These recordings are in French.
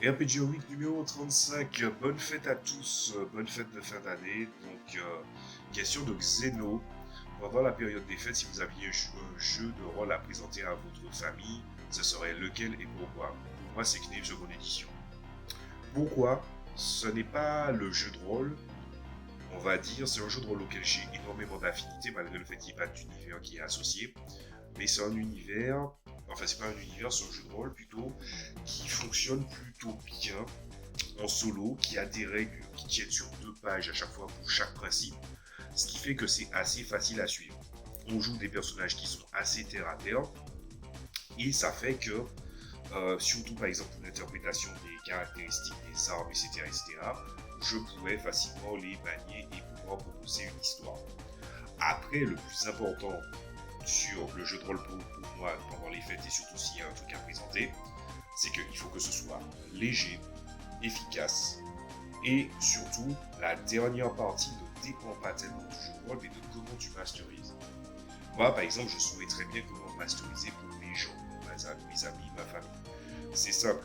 RPG Week numéro 35, bonne fête à tous, bonne fête de fin d'année. Donc, question de Xeno. Pendant la période des fêtes, si vous aviez un jeu de rôle à présenter à votre famille, ce serait lequel et pourquoi? Pour moi, c'est Knave seconde édition. Pourquoi? Ce n'est pas le jeu de rôle, on va dire, c'est un jeu de rôle auquel j'ai énormément d'affinités, malgré le fait qu'il n'y ait pas d'univers qui est associé. Mais c'est un univers, enfin c'est pas un univers, c'est un jeu de rôle plutôt, qui fonctionne plutôt bien en solo, qui a des règles qui tiennent sur 2 pages à chaque fois pour chaque principe, ce qui fait que c'est assez facile à suivre. On joue des personnages qui sont assez terre à terre, et ça fait que, surtout par exemple pour l'interprétation des caractéristiques des armes, etc., je pourrais facilement les manier et pouvoir proposer une histoire. Après, le plus important sur le jeu de rôle pour moi pendant les fêtes et surtout s'il y a un truc à présenter, c'est qu'il faut que ce soit léger, efficace et surtout la dernière partie ne dépend pas tellement du jeu de rôle mais de comment tu masterises. Moi par exemple je saurais très bien comment masteriser pour mes gens, mes amis, ma famille. C'est simple.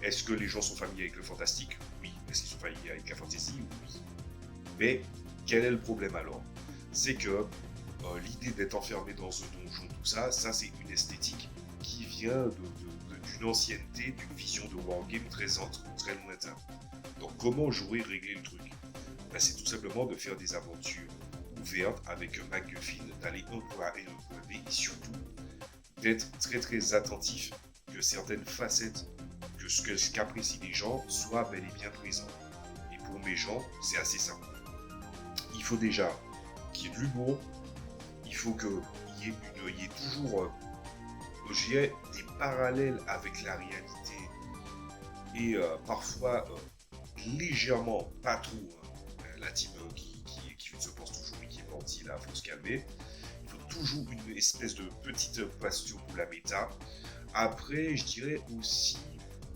Est-ce que les gens sont familiers avec le fantastique? Oui. Est-ce qu'ils sont familiers avec la fantasy? Oui. Mais quel est le problème alors? C'est que l'idée d'être enfermé dans un donjon, tout ça, c'est une esthétique qui vient d'une ancienneté, d'une vision de wargame très lointaine. Donc comment jouer, régler le truc? Ben, c'est tout simplement de faire des aventures ouvertes avec un MacGuffin, d'aller un point A et un point B et surtout d'être très très attentif que certaines facettes que ce qu'apprécient les gens soient bel et bien présentes. Et pour mes gens, c'est assez simple. Il faut déjà qu'il y ait de l'humour, il faut qu'il y ait toujours des parallèles avec la réalité et parfois légèrement, pas trop, la team qui se pense toujours et qui est partie là, faut se calmer. Il faut toujours une espèce de petite passion pour la méta. Après, je dirais aussi,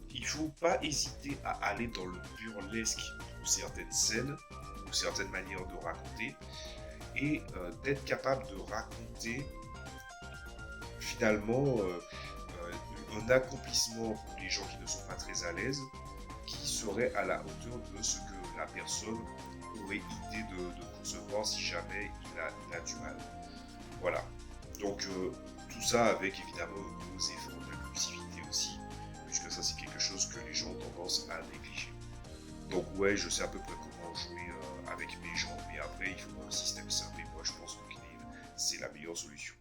il faut pas hésiter à aller dans le burlesque pour certaines scènes ou certaines manières de raconter et d'être capable de raconter finalement un accomplissement pour les gens qui ne sont pas très à l'aise qui serait à la hauteur de ce que la personne aurait idée de concevoir si jamais il a du mal. Voilà. Donc tout ça avec évidemment un gros effort d'impulsivité aussi, puisque ça c'est quelque chose que les gens ont tendance à négliger. Donc ouais, je sais à peu près comment jouer avec mes gens, mais après il faut un système simple et moi je pense que Knave c'est la meilleure solution.